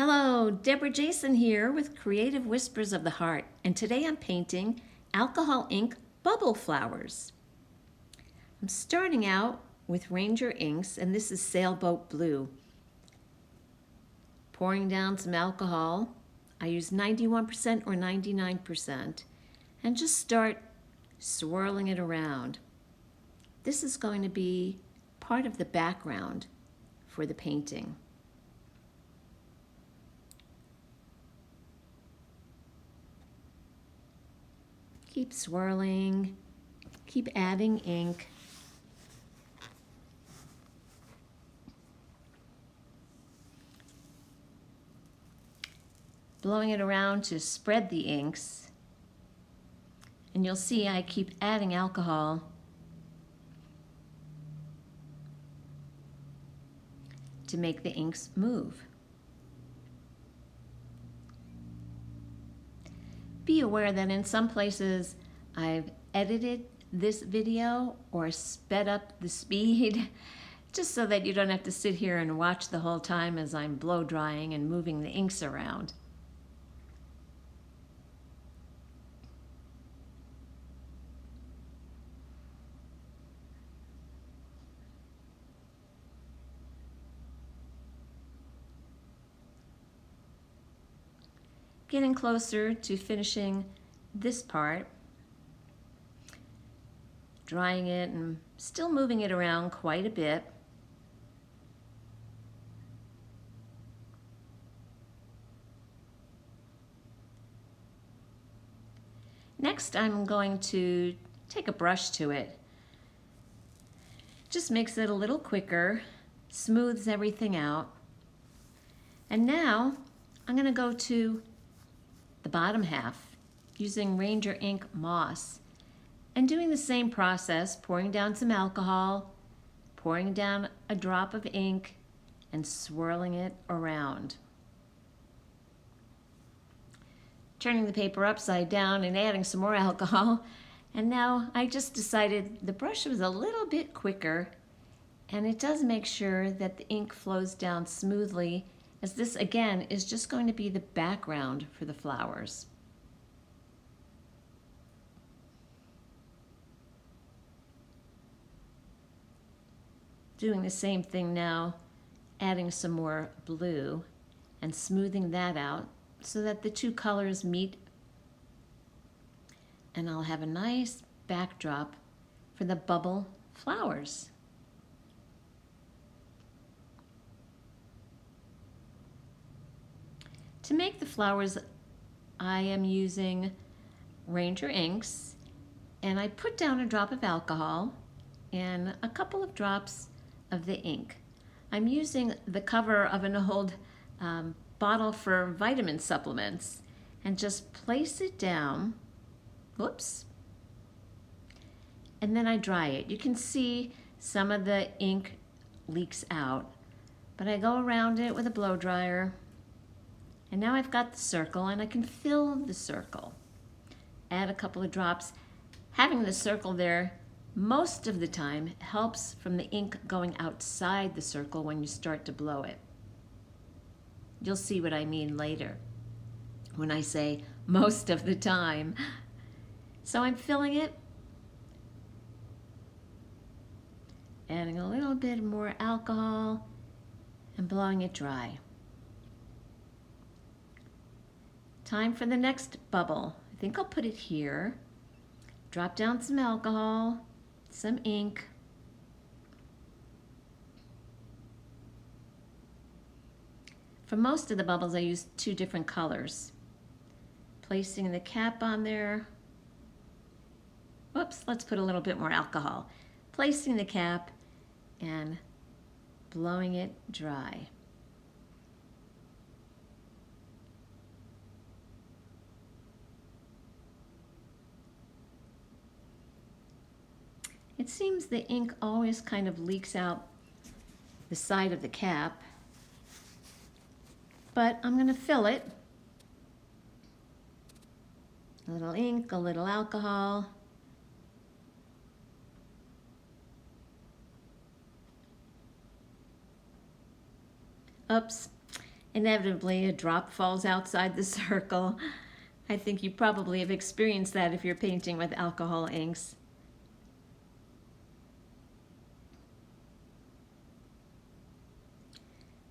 Hello, Debra Jason here with Creative Whispers of the Heart, and today I'm painting alcohol ink bubble flowers. I'm starting out with Ranger inks, and this is Sailboat Blue. Pouring down some alcohol. I use 91% or 99%, and just start swirling it around. This is going to be part of the background for the painting. Keep swirling, keep adding ink. Blowing it around to spread the inks. And you'll see I keep adding alcohol to make the inks move. Be aware that in some places I've edited this video or sped up the speed just so that you don't have to sit here and watch the whole time as I'm blow drying and moving the inks around. Getting closer to finishing this part, drying it and still moving it around quite a bit. Next, I'm going to take a brush to it. Just makes it a little quicker, smooths everything out. And now I'm going to go to the bottom half using Ranger ink Moss and doing the same process, pouring down some alcohol, pouring down a drop of ink and swirling it around. Turning the paper upside down and adding some more alcohol. And now I just decided the brush was a little bit quicker, and it does make sure that the ink flows down smoothly, as this again is just going to be the background for the flowers. Doing the same thing now, adding some more blue and smoothing that out so that the two colors meet, and I'll have a nice backdrop for the bubble flowers. To make the flowers, I am using Ranger inks, and I put down a drop of alcohol and a couple of drops of the ink. I'm using the cover of an old bottle for vitamin supplements and just place it down. Whoops. And then I dry it. You can see some of the ink leaks out, but I go around it with a blow dryer. And now I've got the circle, and I can fill the circle. Add a couple of drops. Having the circle there most of the time helps from the ink going outside the circle when you start to blow it. You'll see what I mean later when I say most of the time. So I'm filling it, adding a little bit more alcohol and blowing it dry. Time for the next bubble. I think I'll put it here. Drop down some alcohol, some ink. For most of the bubbles, I use two different colors. Placing the cap on there. Whoops, let's put a little bit more alcohol. Placing the cap and blowing it dry. It seems the ink always kind of leaks out the side of the cap, but I'm going to fill it. A little ink, a little alcohol. Oops, Inevitably, a drop falls outside the circle. I think you probably have experienced that if you're painting with alcohol inks.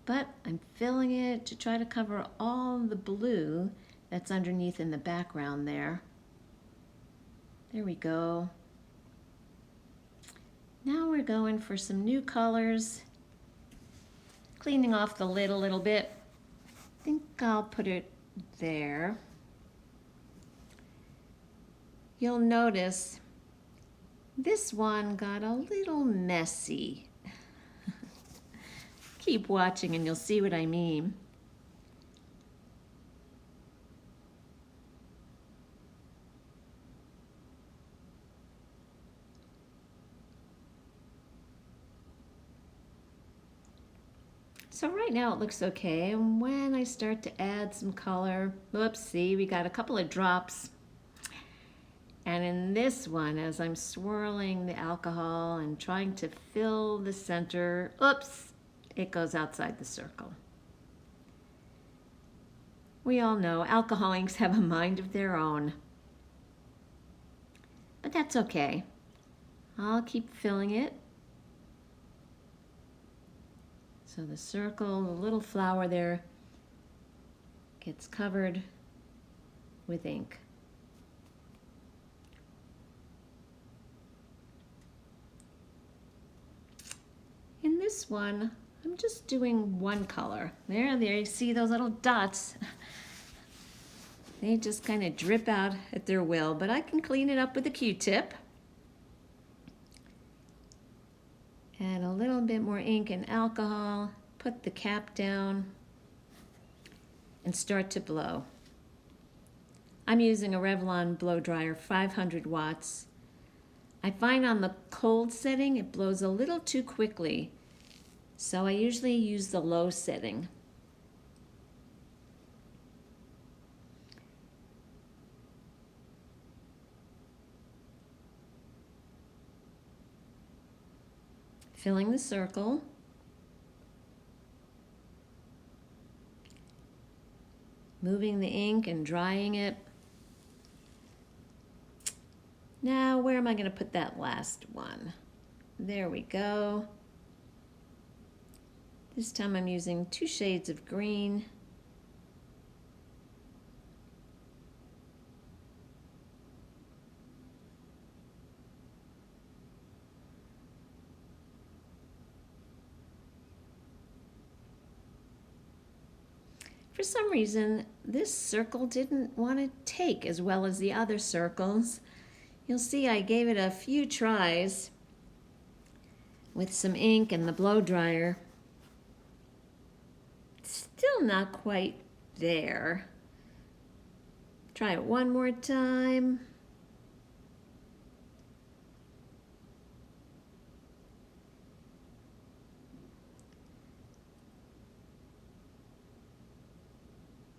But I'm filling it to try to cover all the blue that's underneath in the background there. There we go. Now we're going for some new colors. Cleaning off the lid a little bit. I think I'll put it there. You'll notice this one got a little messy. Keep watching and you'll see what I mean. So right now it looks okay, and when I start to add some color, whoops, see, we got a couple of drops. And in this one, as I'm swirling the alcohol and trying to fill the center, oops, it goes outside the circle. We all know alcohol inks have a mind of their own. But that's okay. I'll keep filling it. So the circle, the little flower there, gets covered with ink. In this one, I'm just doing one color. There, you see those little dots. They just kind of drip out at their will, but I can clean it up with a Q-tip. Add a little bit more ink and alcohol, put the cap down, and start to blow. I'm using a Revlon blow dryer, 500 watts. I find on the cold setting it blows a little too quickly, so I usually use the low setting. Filling the circle. Moving the ink and drying it. Now, where am I going to put that last one? There we go. This time I'm using 2 shades of green. For some reason, this circle didn't want to take as well as the other circles. You'll see I gave it a few tries with some ink and the blow dryer. Still not quite there. Try it one more time.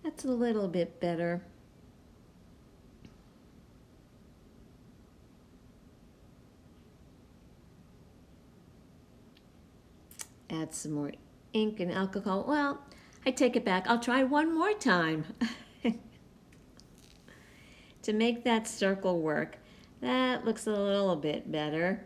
That's a little bit better. Add some more ink and alcohol. Well, I take it back. I'll try one more time to make that circle work. That looks a little bit better.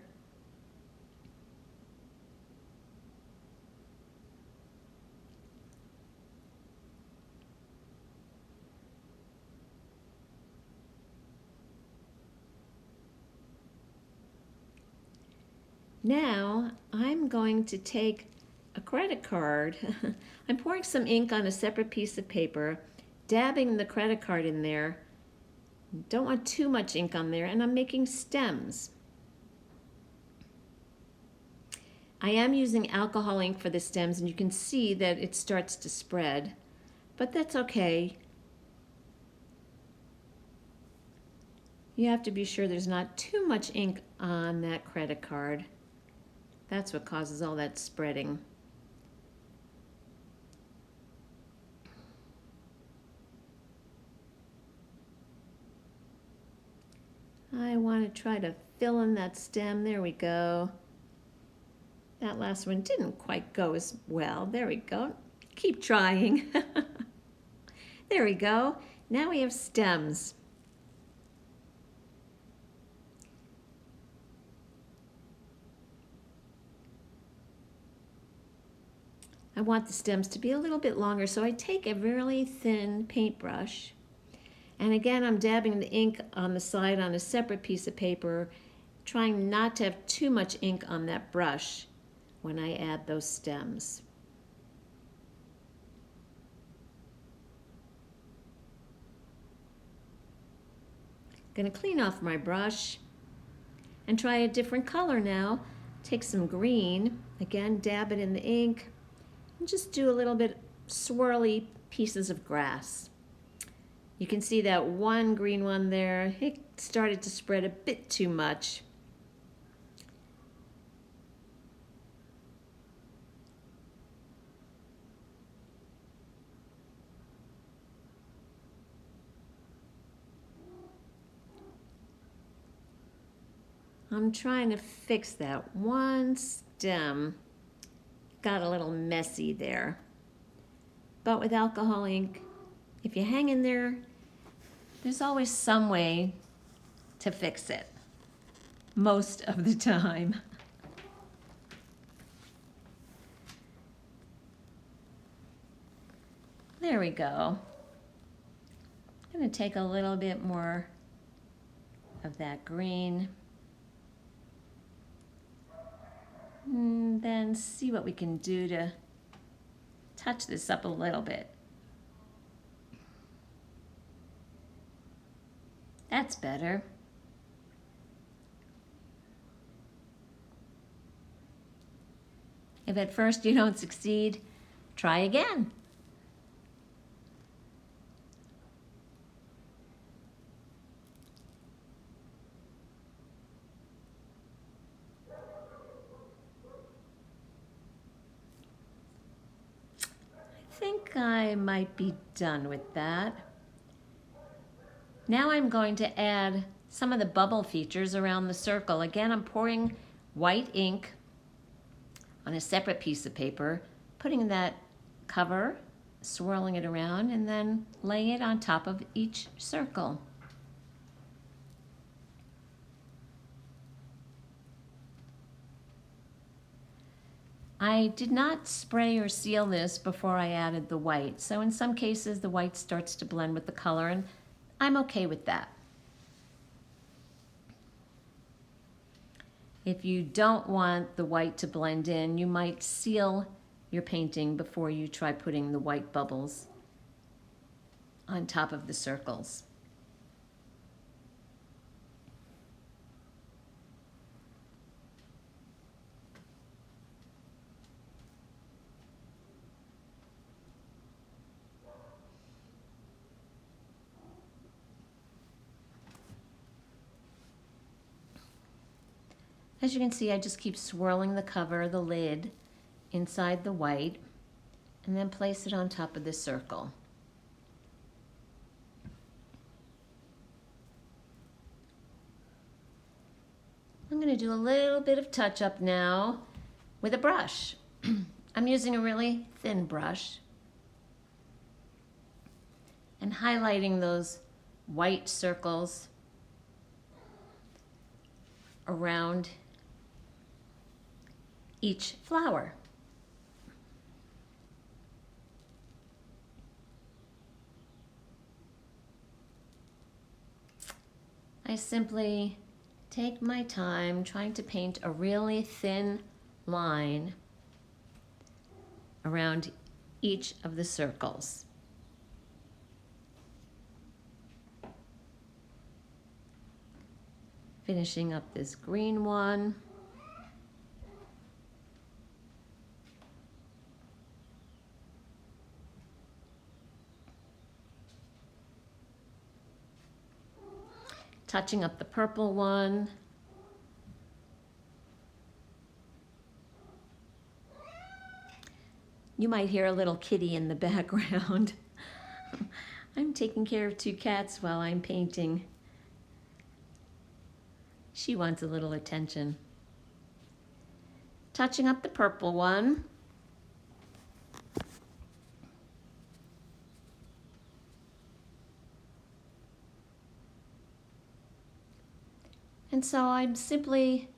Now I'm going to take a credit card. I'm pouring some ink on a separate piece of paper, dabbing the credit card in there. Don't want too much ink on there, and I'm making stems. I am using alcohol ink for the stems, and you can see that it starts to spread, but that's okay. You have to be sure there's not too much ink on that credit card. That's what causes all that spreading. I want to try to fill in that stem. There we go. That last one didn't quite go as well. There we go. Keep trying. There we go. Now we have stems. I want the stems to be a little bit longer, so I take a really thin paintbrush, and again I'm dabbing the ink on the side on a separate piece of paper, trying not to have too much ink on that brush when I add those stems. I'm going to clean off my brush and try a different color now. Take some green, again dab it in the ink, and just do a little bit swirly pieces of grass. You can see that one green one there, it started to spread a bit too much. I'm trying to fix that one stem. Got a little messy there. But with alcohol ink, if you hang in there, there's always some way to fix it. Most of the time. There we go. I'm going to take a little bit more of that green. And then see what we can do to touch this up a little bit. That's better. If at first you don't succeed, try again. I think I might be done with that. Now I'm going to add some of the bubble features around the circle. Again, I'm pouring white ink on a separate piece of paper, putting that cover, swirling it around, and then laying it on top of each circle. I did not spray or seal this before I added the white, so in some cases the white starts to blend with the color, and I'm okay with that. If you don't want the white to blend in, you might seal your painting before you try putting the white bubbles on top of the circles. As you can see, I just keep swirling the cover, the lid, inside the white, and then place it on top of the circle. I'm going to do a little bit of touch-up now with a brush. I'm using a really thin brush and highlighting those white circles around each flower. I simply take my time trying to paint a really thin line around each of the circles. Finishing up this green one. Touching up the purple one. You might hear a little kitty in the background. I'm taking care of two cats while I'm painting. She wants a little attention. Touching up the purple one. And so I'm simply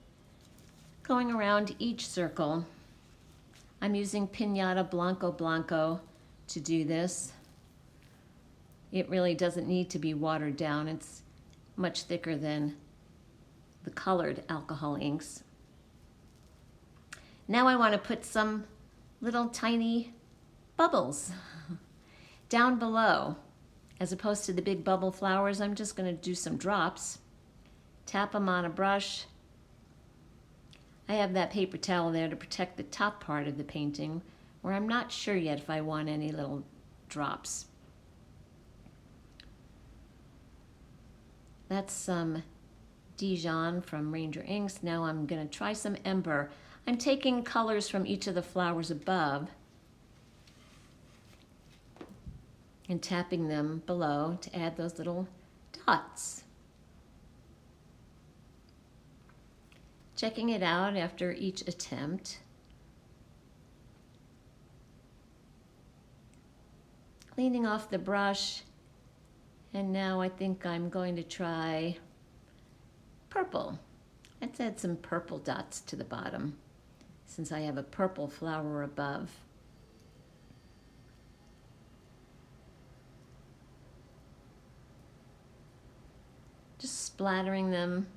going around each circle. I'm using Piñata Blanco Blanco to do this. It really doesn't need to be watered down. It's much thicker than the colored alcohol inks. Now I want to put some little tiny bubbles down below. As opposed to the big bubble flowers, I'm just going to do some drops. Tap them on a brush. I have that paper towel there to protect the top part of the painting, where I'm not sure yet if I want any little drops. That's some Dijon from Ranger Inks. Now I'm going to try some Ember. I'm taking colors from each of the flowers above and tapping them below to add those little dots. Checking it out after each attempt. Cleaning off the brush, and now I think I'm going to try purple. Let's add some purple dots to the bottom, since I have a purple flower above. Just splattering them.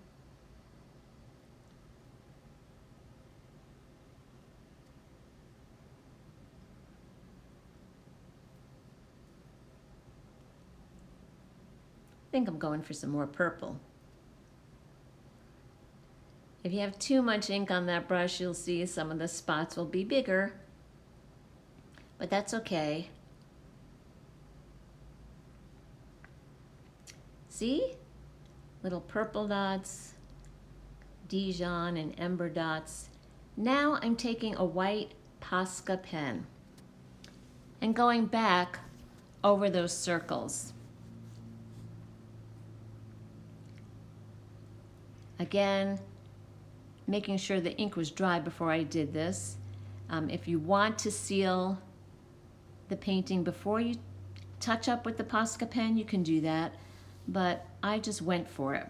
I think I'm going for some more purple. If you have too much ink on that brush, you'll see some of the spots will be bigger, but that's okay. See? Little purple dots, Dijon and Ember dots. Now I'm taking a white Posca pen and going back over those circles. Again, making sure the ink was dry before I did this. If you want to seal the painting before you touch up with the Posca pen, you can do that, but I just went for it.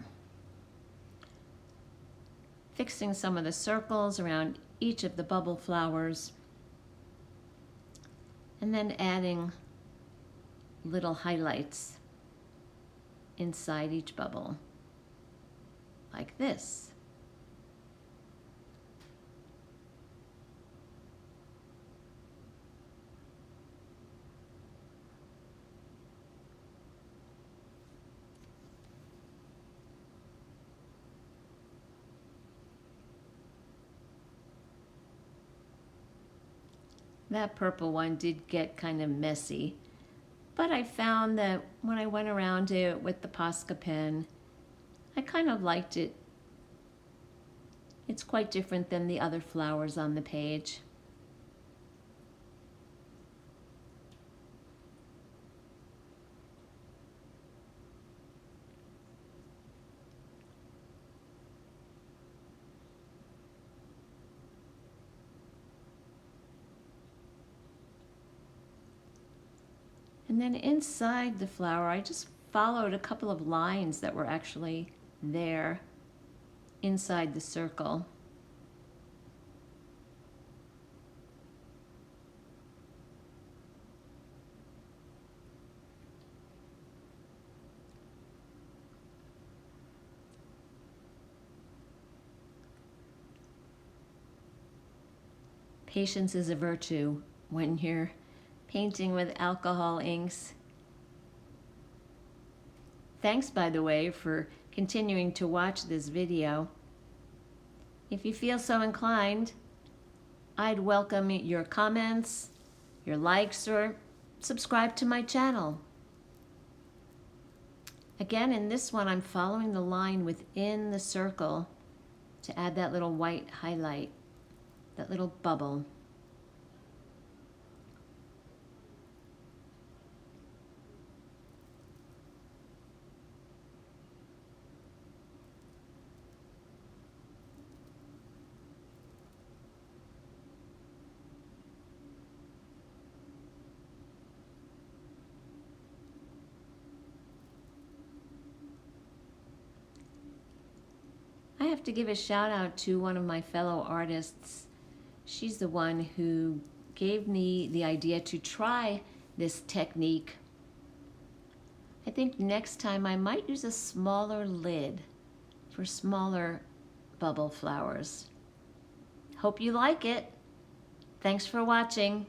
Fixing some of the circles around each of the bubble flowers, and then adding little highlights inside each bubble, like this. That purple one did get kind of messy, but I found that when I went around it with the Posca pen, I kind of liked it. It's quite different than the other flowers on the page. And then inside the flower, I just followed a couple of lines that were actually there inside the circle. Patience is a virtue when you're painting with alcohol inks. Thanks, by the way, for continuing to watch this video. If you feel so inclined, I'd welcome your comments, your likes, or subscribe to my channel. Again, in this one, I'm following the line within the circle to add that little white highlight, that little bubble. have to give a shout out to one of my fellow artists. She's the one who gave me the idea to try this technique. I think next time I might use a smaller lid for smaller bubble flowers. Hope you like it. Thanks for watching.